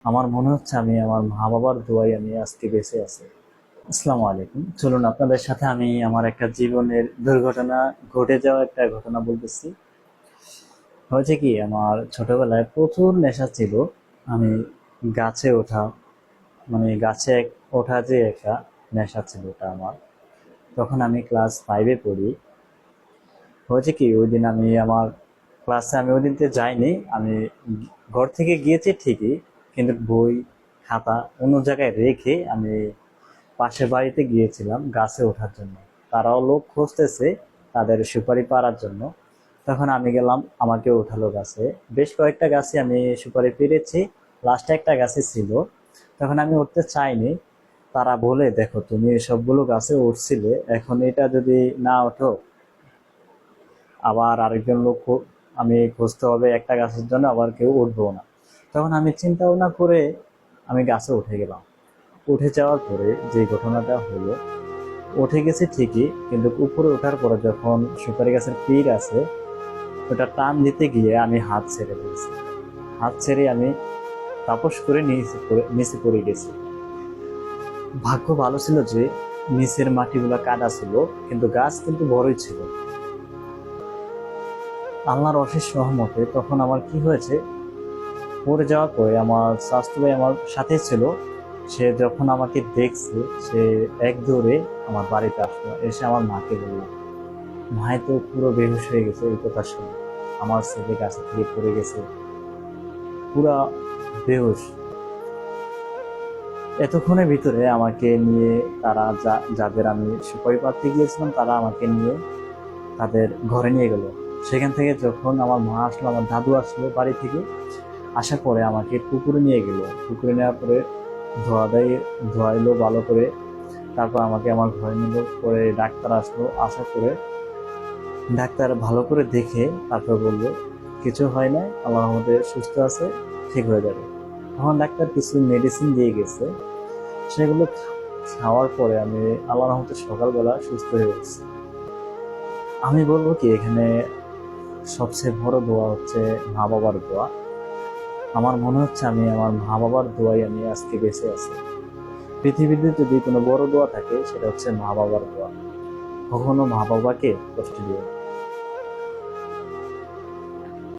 আমার মনে হচ্ছে আমি আমার মা বাবার দোয়ায় আমি আজকে বেঁচে আছি। আসসালামু আলাইকুম। চলুন আপনাদের সাথে আমি আমার একটা জীবনের দুর্ঘটনা, ঘটে যাওয়া একটা ঘটনা বলতেছি। হয়েছে কি, আমার ছোটবেলায় প্রচুর নেশা ছিল। আমি গাছে ওঠা, মানে ওঠা যে একটা নেশা ছিল ওটা আমার। তখন আমি ক্লাস 5-এ পড়ি। হয়েছে কি, ওই দিন আমার ক্লাসে আমি ওই দিনতে যাইনি। আমি ঘর থেকে গিয়েছি ঠিকই, কিন্তু বই খাতা অন্য জায়গায় রেখে আমি পাশের বাড়িতে গিয়েছিলাম গাছে ওঠার জন্য। তারাও লোক খুঁজতেছে তাদের সুপারি পাড়ার জন্য। তখন আমি গেলাম, আমাকে ওঠালো গাছে। বেশ কয়েকটা গাছে আমি সুপারি পেরেছি, লাস্টে একটা গাছে ছিল। তখন আমি উঠতে চাইনি। তারা বলে, দেখো তুমি সবগুলো গাছে উঠছিলে, এখন এটা যদি না ওঠো আবার আরেকজন লোক আমি খুঁজতে হবে একটা গাছের জন্য, আবার কেউ উঠবো না। তখন আমি চিন্তা ভাবনা করে আমি গাছে উঠে গেলাম। উঠে যাওয়ার পরে যে ঘটনাটা হলো, উঠে গেছি ঠিকই, কিন্তু উপরে ওঠার পরে যখন সুপারি গাছের পীর আছে ওটা টান দিতে গিয়ে আমি হাত ছেড়ে দিয়েছি। হাত ছেড়ে আমি তাপস করে নিচে পড়ে গেছি। ভাগ্য ভালো ছিল যে নিচের মাটিগুলো কাদা ছিল, কিন্তু গাছ কিন্তু বড়ই ছিল। আল্লাহর অশেষ রহমতে তখন আমার কি হয়েছে, পড়ে যাওয়ার পরে আমার স্বাস্থ্য ভাই আমার সাথে ছিল। সে যখন আমাকে দেখছে, সে এক দৌড়ে আমার বাড়িতে আসলো, এসে আমার মাকে বলল। ভাই তো পুরো বেহুশ হয়ে গেছে এই কথা শুনে। আমার ছেলে গাছে থেকে পড়ে গেছে, পুরা বেহুশ। এতক্ষণের ভিতরে আমাকে নিয়ে তারা যাদের আমি সুপারি পাড়তে গিয়েছিলাম, তারা আমাকে নিয়ে তাদের ঘরে নিয়ে গেল। সেখান থেকে যখন আমার মা আসলো, আমার দাদু আসলো বাড়ি থেকে, আসার পরে আমাকে পুকুরে নিয়ে গেল। পুকুরে নেওয়ার পরে ধোয়াইলো ভালো করে। তারপর আমাকে আমার ঘরে নিল। পরে ডাক্তার আসলো, আসার পরে ডাক্তার ভালো করে দেখে তারপর বললো কিছু হয় না, আল্লাহর রহমতে সুস্থ আছে, ঠিক হয়ে যাবে। তখন ডাক্তার কিছু মেডিসিন দিয়ে গেছে, সেগুলো খাওয়ার পরে আমি আল্লাহর রহমতে সকালবেলা সুস্থ হয়ে গেছি। আমি বলবো কি, এখানে সবচেয়ে বড় দোয়া হচ্ছে মা বাবার দোয়া। আমার মনে হচ্ছে আমি আমার মা বাবার দোয়ায় আমি আজকে বেঁচে আছি। পৃথিবীতে যদি কোনো বড় দোয়া থাকে, সেটা হচ্ছে মা বাবার দোয়া। কখনো মা বাবাকে কষ্ট দিও না।